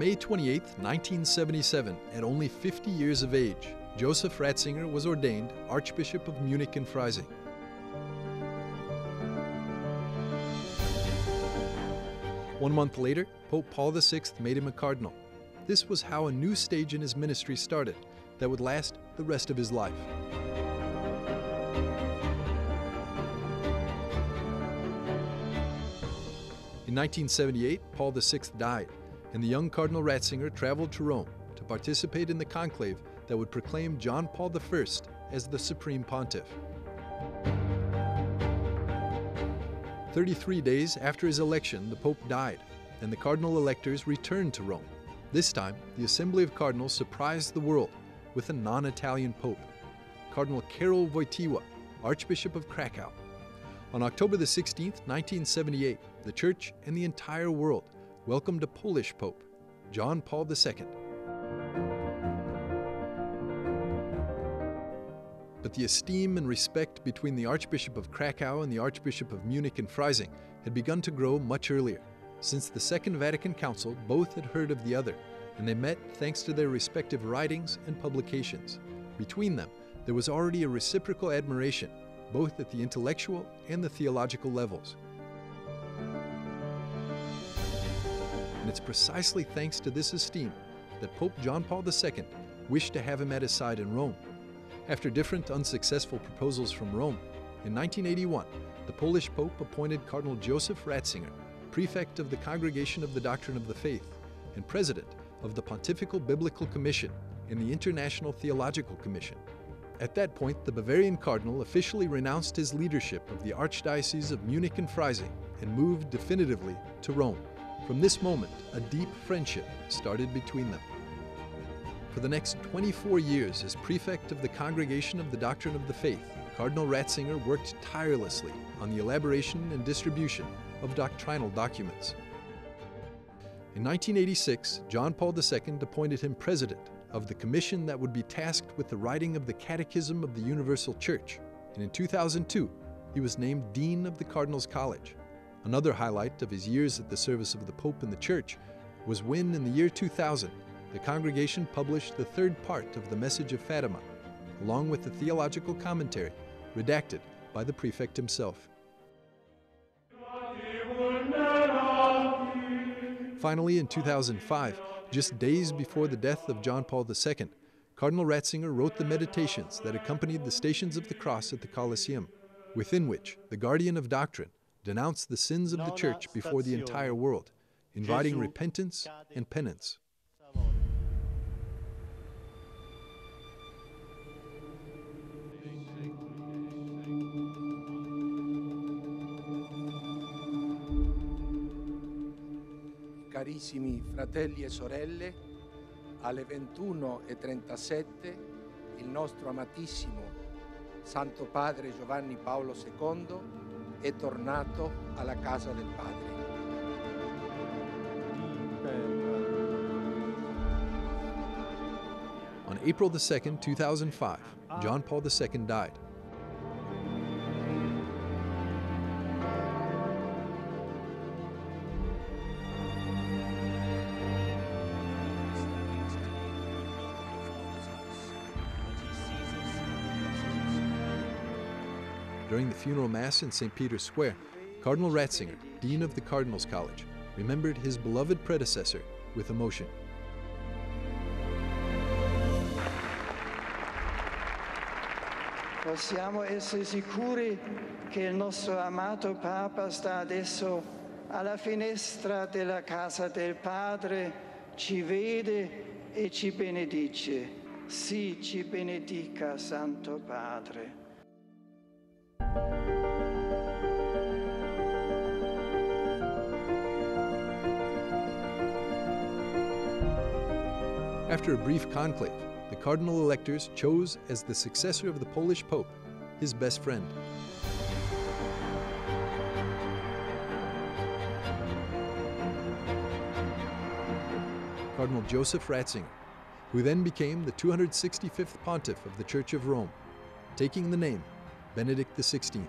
May 28, 1977, at only 50 years of age, Josef Ratzinger was ordained Archbishop of Munich and Freising. One month later, Pope Paul VI made him a cardinal. This was how a new stage in his ministry started that would last the rest of his life. In 1978, Paul VI died, and the young Cardinal Ratzinger traveled to Rome to participate in the conclave that would proclaim John Paul I as the Supreme Pontiff. 33 days after his election, the Pope died, and the cardinal electors returned to Rome. This time, the Assembly of Cardinals surprised the world with a non-Italian Pope, Cardinal Karol Wojtyła, Archbishop of Krakow. On October 16, 1978, the Church and the entire world welcomed a Polish Pope, John Paul II. But the esteem and respect between the Archbishop of Krakow and the Archbishop of Munich and Freising had begun to grow much earlier. Since the Second Vatican Council, both had heard of the other, and they met thanks to their respective writings and publications. Between them, there was already a reciprocal admiration, both at the intellectual and the theological levels. And it's precisely thanks to this esteem that Pope John Paul II wished to have him at his side in Rome. After different unsuccessful proposals from Rome, in 1981, the Polish Pope appointed Cardinal Josef Ratzinger, prefect of the Congregation of the Doctrine of the Faith and president of the Pontifical Biblical Commission and the International Theological Commission. At that point, the Bavarian cardinal officially renounced his leadership of the Archdiocese of Munich and Freising and moved definitively to Rome. From this moment, a deep friendship started between them. For the next 24 years as prefect of the Congregation of the Doctrine of the Faith, Cardinal Ratzinger worked tirelessly on the elaboration and distribution of doctrinal documents. In 1986, John Paul II appointed him president of the commission that would be tasked with the writing of the Catechism of the Universal Church, and in 2002, he was named Dean of the Cardinals' College. Another highlight of his years at the service of the Pope and the Church was when, in the year 2000, the congregation published the third part of the Message of Fatima, along with the theological commentary, redacted by the prefect himself. Finally, in 2005, just days before the death of John Paul II, Cardinal Ratzinger wrote the meditations that accompanied the Stations of the Cross at the Colosseum, within which the guardian of doctrine denounced the sins of the Church before the entire world, inviting repentance and penance. Carissimi fratelli e sorelle, alle 21:37 il nostro amatissimo Santo Padre Giovanni Paolo II è tornato alla casa del Padre. On April 2, 2005, John Paul II died. During the funeral mass in St. Peter's Square, Cardinal Ratzinger, Dean of the Cardinals' College, remembered his beloved predecessor with emotion. Possiamo essere sicuri che il nostro amato Papa sta adesso alla finestra della casa del Padre, ci vede e ci benedice. Sì, ci benedica, Santo Padre. After a brief conclave, the cardinal electors chose as the successor of the Polish Pope his best friend. Cardinal Josef Ratzinger, who then became the 265th Pontiff of the Church of Rome, taking the name Benedict XVI.